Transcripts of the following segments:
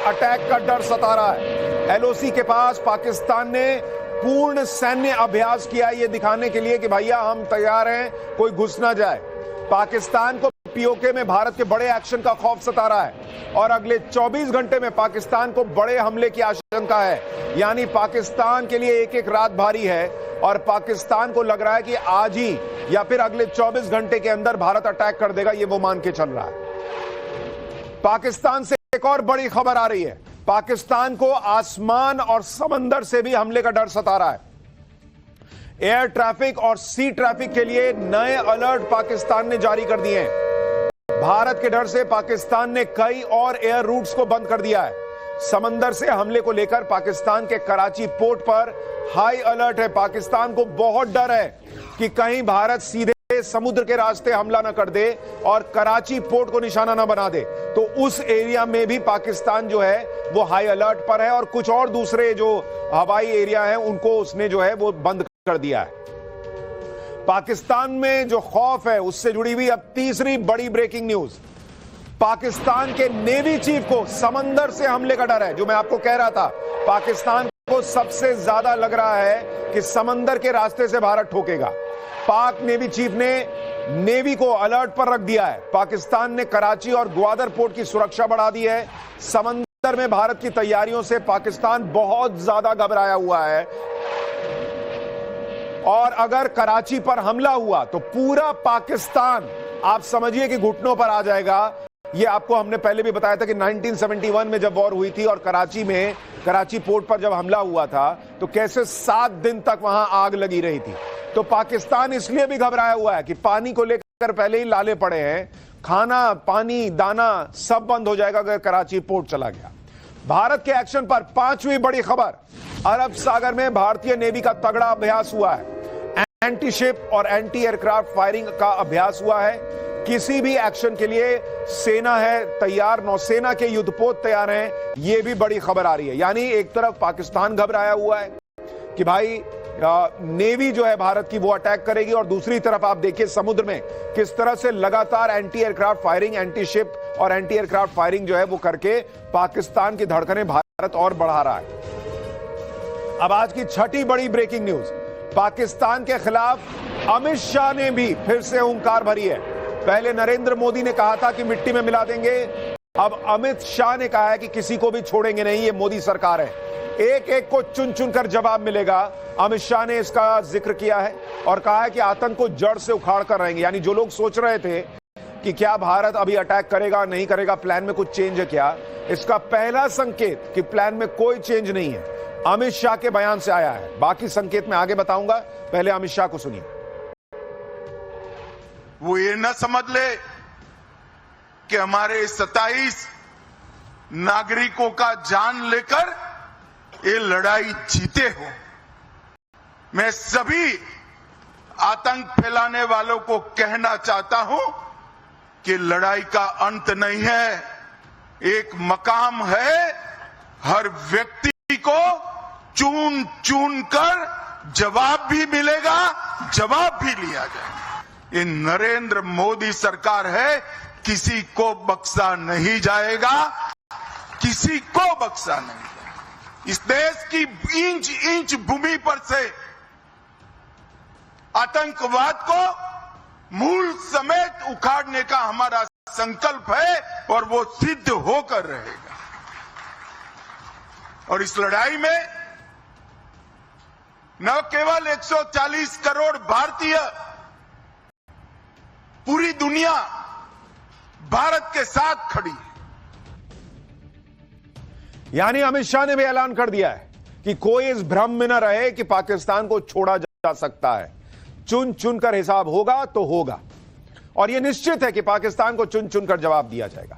Attack का डर सता रहा है। एलओसी के पास पाकिस्तान ने पूर्ण सैन्य अभ्यास किया ये दिखाने के लिए कि भैया हम तैयार हैं, कोई घुस ना जाए। पाकिस्तान को पीओके में भारत के बड़े एक्शन का खौफ सता रहा है और अगले 24 घंटे में पाकिस्तान को बड़े हमले की आशंका है। यानी पाकिस्तान के लिए एक एक रात भारी है और पाकिस्तान को लग रहा है कि आज ही या फिर अगले 24 घंटे के अंदर भारत अटैक कर देगा, ये वो मान के चल रहा है। पाकिस्तान से एक और बड़ी खबर आ रही है। पाकिस्तान को आसमान और समंदर से भी हमले का डर सता रहा है। एयर ट्रैफिक और सी ट्रैफिक के लिए नए अलर्ट पाकिस्तान ने जारी कर दिए हैं। भारत के डर से पाकिस्तान ने कई और एयर रूट्स को बंद कर दिया है। समंदर से हमले को लेकर पाकिस्तान के कराची पोर्ट पर हाई अलर्ट है। पाकिस्तान को बहुत डर है कि कहीं भारत सीधे समुद्र के रास्ते हमला ना कर दे और कराची पोर्ट को निशाना ना बना दे। तो उस एरिया में भी पाकिस्तान जो है वो हाई अलर्ट पर है और कुछ और दूसरे जो हवाई एरिया हैं उनको उसने जो है वो बंद कर दिया है। पाकिस्तान में जो खौफ है उससे जुड़ी हुई अब तीसरी बड़ी ब्रेकिंग न्यूज। पाकिस्तान के नेवी चीफ को समंदर से हमले का डर है। जो मैं आपको कह रहा था, पाकिस्तान को सबसे ज्यादा लग रहा है कि समंदर के रास्ते से भारत ठोकेगा। पाक नेवी चीफ ने नेवी को अलर्ट पर रख दिया है। पाकिस्तान ने कराची और ग्वादर पोर्ट की सुरक्षा बढ़ा दी है। समंदर में भारत की तैयारियों से पाकिस्तान बहुत ज्यादा घबराया हुआ है और अगर कराची पर हमला हुआ तो पूरा पाकिस्तान आप समझिए कि घुटनों पर आ जाएगा। ये आपको हमने पहले भी बताया था कि 1971 में जब वॉर हुई थी और कराची पोर्ट पर जब हमला हुआ था तो कैसे 7 दिन तक वहां आग लगी रही थी। तो पाकिस्तान इसलिए भी घबराया हुआ है कि पानी को लेकर पहले ही लाले पड़े हैं। खाना, पानी, दाना सब बंद हो जाएगा अगर कराची पोर्ट चला गया। भारत के एक्शन पर पांचवी बड़ी खबर। अरब सागर में भारतीय नेवी का तगड़ा अभ्यास हुआ है। एंटी शिप और एंटी एयरक्राफ्ट फायरिंग का अभ्यास हुआ है। किसी भी एक्शन के लिए सेना है तैयार, नौसेना के युद्धपोत तैयार हैं। यह भी बड़ी खबर आ रही है। यानी एक तरफ पाकिस्तान घबराया हुआ है कि भाई नेवी जो है भारत की वो अटैक करेगी और दूसरी तरफ आप देखिए समुद्र में किस तरह से लगातार anti aircraft firing, anti ship और एंटी एयरक्राफ्ट फायरिंग जो है वो करके पाकिस्तान की धड़कनें भारत और बढ़ा रहा है। अब आज की छठी बड़ी ब्रेकिंग न्यूज। पाकिस्तान के खिलाफ अमित शाह ने भी फिर से हुंकार भरी है। पहले नरेंद्र मोदी ने कहा था कि मिट्टी में मिला देंगे, अब अमित शाह ने कहा है कि किसी को भी छोड़ेंगे नहीं, ये मोदी सरकार है। एक एक को चुन चुनकर जवाब मिलेगा। अमित शाह ने इसका जिक्र किया है और कहा है कि आतंक को जड़ से उखाड़ कर रहेंगे। यानी जो लोग सोच रहे थे कि क्या भारत अभी अटैक करेगा नहीं करेगा, प्लान में कुछ चेंज है क्या, इसका पहला संकेत कि प्लान में कोई चेंज नहीं है अमित शाह के बयान से आया है। बाकी संकेत मैं आगे बताऊंगा, पहले अमित शाह को सुनिए। वो ये न समझ ले कि हमारे 27 नागरिकों का जान लेकर ये लड़ाई जीते हो। मैं सभी आतंक फैलाने वालों को कहना चाहता हूं कि लड़ाई का अंत नहीं है, एक मकाम है। हर व्यक्ति को चुन चुन कर जवाब भी मिलेगा, जवाब भी लिया जाएगा। ये नरेंद्र मोदी सरकार है, किसी को बख्शा नहीं जाएगा, किसी को बख्शा नहीं जाएगा। इस देश की इंच इंच भूमि पर से आतंकवाद को मूल समेत उखाड़ने का हमारा संकल्प है और वो सिद्ध होकर रहेगा। और इस लड़ाई में न केवल 140 करोड़ भारतीय, पूरी दुनिया भारत के साथ खड़ी है। यानी अमित शाह ने भी ऐलान कर दिया है कि कोई इस भ्रम में न रहे कि पाकिस्तान को छोड़ा जा सकता है। चुन चुनकर हिसाब होगा तो होगा और यह निश्चित है कि पाकिस्तान को चुन चुनकर जवाब दिया जाएगा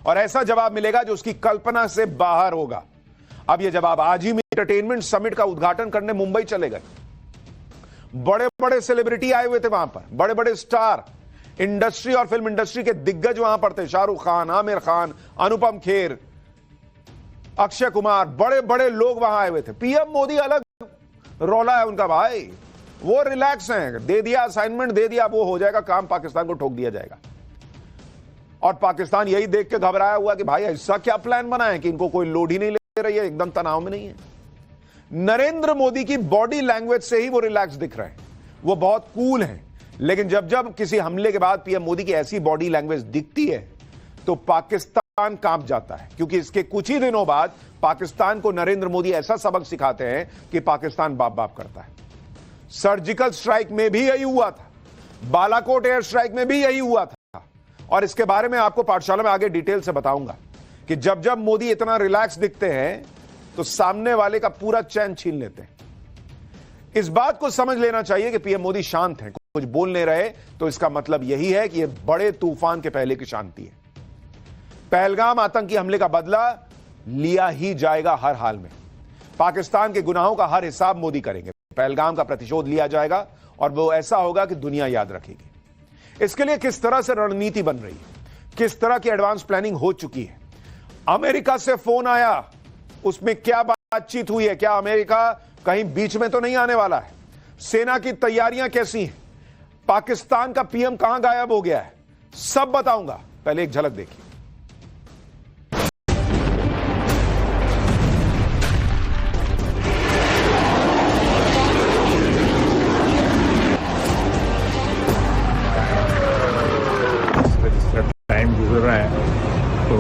और ऐसा जवाब मिलेगा जो उसकी कल्पना से बाहर होगा। अब यह जवाब आज ही एंटरटेनमेंट समिट का उद्घाटन करने मुंबई चले गए। बड़े बड़े सेलिब्रिटी आए हुए थे वहां पर, बड़े बड़े स्टार, इंडस्ट्री और फिल्म इंडस्ट्री के दिग्गज वहां पर थे। शाहरुख खान, आमिर खान, अनुपम खेर, अक्षय कुमार, बड़े बड़े लोग वहां आए हुए थे। पीएम मोदी अलग रौला है उनका भाई, वो रिलैक्स हैं, दे दिया असाइनमेंट, दे दिया, वो हो जाएगा काम, पाकिस्तान को ठोक दिया जाएगा। और पाकिस्तान यही देख के घबराया हुआ कि भाई ऐसा क्या प्लान बना है कि इनको कोई लोड ही नहीं ले रही है, एकदम तनाव में नहीं है। नरेंद्र मोदी की बॉडी लैंग्वेज से ही वो रिलैक्स दिख रहे हैं, वो बहुत कूल हैं। लेकिन जब जब किसी हमले के बाद पीएम मोदी की ऐसी बॉडी लैंग्वेज दिखती है तो पाकिस्तान कांप जाता है, क्योंकि इसके कुछ ही दिनों बाद पाकिस्तान को नरेंद्र मोदी ऐसा सबक सिखाते हैं कि पाकिस्तान बाप बाप करता है। सर्जिकल स्ट्राइक में भी यही हुआ था, बालाकोट एयर स्ट्राइक में भी यही हुआ था, और इसके बारे में आपको पाठशाला में आगे डिटेल से बताऊंगा कि जब जब मोदी इतना रिलैक्स दिखते हैं तो सामने वाले का पूरा चैन छीन लेते हैं। इस बात को समझ लेना चाहिए कि पीएम मोदी शांत हैं, कुछ बोल नहीं रहे तो इसका मतलब यही है कि यह बड़े तूफान के पहले की शांति है। पहलगाम आतंकी हमले का बदला लिया ही जाएगा हर हाल में। पाकिस्तान के गुनाहों का हर हिसाब मोदी करेंगे, पहलगाम का प्रतिशोध लिया जाएगा और वो ऐसा होगा कि दुनिया याद रखेगी। इसके लिए किस तरह से रणनीति बन रही है, किस तरह की एडवांस प्लानिंग हो चुकी है। अमेरिका से फोन आया, उसमें क्या बातचीत हुई है, क्या अमेरिका कहीं बीच में तो नहीं आने वाला है, सेना की तैयारियां कैसी हैं, पाकिस्तान का पीएम कहां गायब हो गया है, सब बताऊंगा। पहले एक झलक देखिए। टाइम गुजर रहा है तो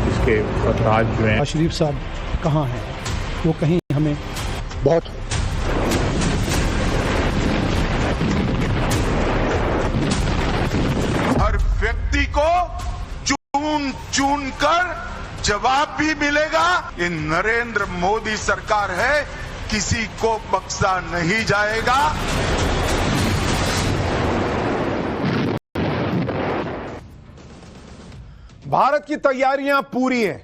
इसके खतरात जो हैं। शरीफ साहब कहाँ हैं, वो कहीं हमें बहुत हर व्यक्ति को चुन चुन कर जवाब भी मिलेगा। ये नरेंद्र मोदी सरकार है, किसी को बख्शा नहीं जाएगा। भारत की तैयारियां पूरी हैं,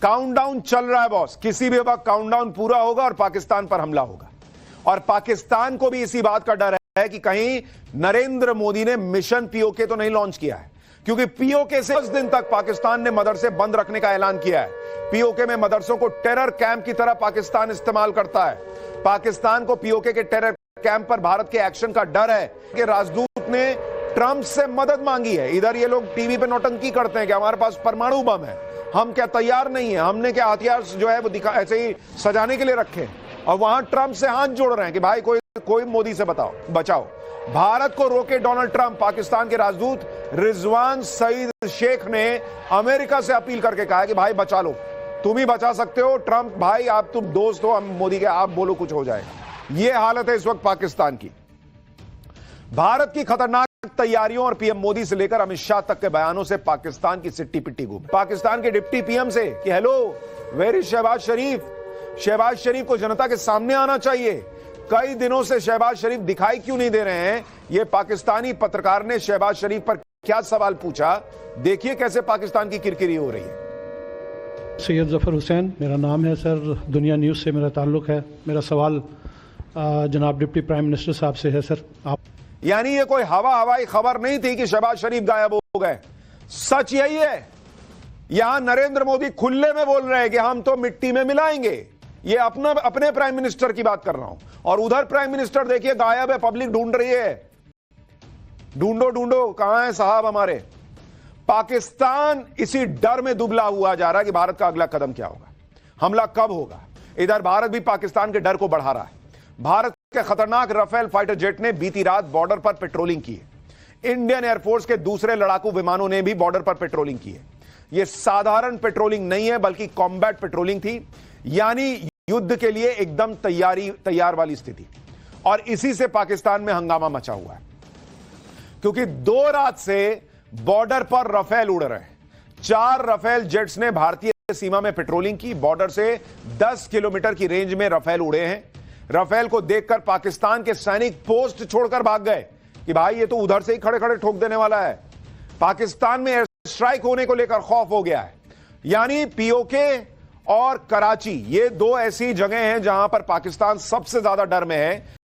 काउंटडाउन चल रहा है बॉस। किसी भी वक्त काउंटडाउन पूरा होगा और पाकिस्तान पर हमला होगा। और पाकिस्तान को भी इसी बात का डर है कि कहीं नरेंद्र मोदी ने मिशन पीओके तो नहीं लॉन्च किया है, क्योंकि पीओके से 10 दिन तक पाकिस्तान ने मदरसे बंद रखने का ऐलान किया है। पीओके में मदरसों को टेरर कैंप की तरह पाकिस्तान इस्तेमाल करता है। पाकिस्तान को पीओके के टेरर कैंप पर भारत के एक्शन का डर है कि राजदूत ने ट्रंप से मदद मांगी है। इधर ये लोग टीवी पे नौटंकी करते हैं कि हमारे पास परमाणु बम है, हम क्या तैयार नहीं है, हमने क्या हथियार जो है वो ऐसे ही सजाने के लिए रखे हैं, और वहां ट्रंप से हाथ जोड़ रहे हैं कि भाई कोई मोदी से बचाओ। भारत को रोके डोनाल्ड ट्रंप। पाकिस्तान के राजदूत रिजवान सईद शेख ने अमेरिका से अपील करके कहा कि भाई बचा लो, तुम ही बचा सकते हो। ट्रंप भाई आप तुम दोस्त हो हम मोदी के, आप बोलो कुछ हो जाएगा। यह हालत है इस वक्त पाकिस्तान की। भारत की खतरनाक तैयारियों और पीएम मोदी से लेकर अमित शाह तक के बयानों से पाकिस्तान की सिट्टी पिट्टी घूम। पाकिस्तान के डिप्टी पीएम से कि हेलो वेयर इज शहबाज शरीफ। शहबाज शरीफ को जनता के सामने आना चाहिए। कई दिनों से शहबाज शरीफ दिखाई क्यों नहीं दे रहे हैं। यह पाकिस्तानी पत्रकार ने शहबाज शरीफ पर क्या सवाल पूछा, देखिए कैसे पाकिस्तान की किरकिरी हो रही है। सैयद जफर हुसैन मेरा नाम है सर, दुनिया न्यूज़ से मेरा ताल्लुक है। मेरा सवाल जनाब डिप्टी प्राइम मिनिस्टर साहब से है सर। आप यानी ये कोई हवाई खबर नहीं थी कि शहबाज शरीफ गायब हो गए। सच यही है, यहां नरेंद्र मोदी खुले में बोल रहे हैं कि हम तो मिट्टी में मिलाएंगे। ये अपने प्राइम मिनिस्टर की बात कर रहा हूं, और उधर प्राइम मिनिस्टर देखिए गायब है, पब्लिक ढूंढ रही है। ढूंढो कहां है साहब हमारे। पाकिस्तान इसी डर में दुबला हुआ जा रहा है कि भारत का अगला कदम क्या होगा, हमला कब होगा। इधर भारत भी पाकिस्तान के डर को बढ़ा रहा है। भारत के खतरनाक राफेल फाइटर जेट ने बीती रात बॉर्डर पर पेट्रोलिंग की है। इंडियन एयरफोर्स के दूसरे लड़ाकू विमानों ने भी बॉर्डर पर पेट्रोलिंग की है। यह साधारण पेट्रोलिंग नहीं है बल्कि कॉम्बैट पेट्रोलिंग थी, यानी युद्ध के लिए एकदम तैयार वाली स्थिति। और इसी से पाकिस्तान में हंगामा मचा हुआ है, क्योंकि 2 रात से बॉर्डर पर राफेल उड़ रहे हैं। 4 राफेल जेट्स ने भारतीय सीमा में पेट्रोलिंग की। बॉर्डर से 10 किलोमीटर की रेंज में राफेल उड़े हैं। राफेल को देखकर पाकिस्तान के सैनिक पोस्ट छोड़कर भाग गए कि भाई ये तो उधर से ही खड़े खड़े ठोक देने वाला है। पाकिस्तान में एयर स्ट्राइक होने को लेकर खौफ हो गया है। यानी पीओके और कराची, ये 2 ऐसी जगह हैं जहां पर पाकिस्तान सबसे ज्यादा डर में है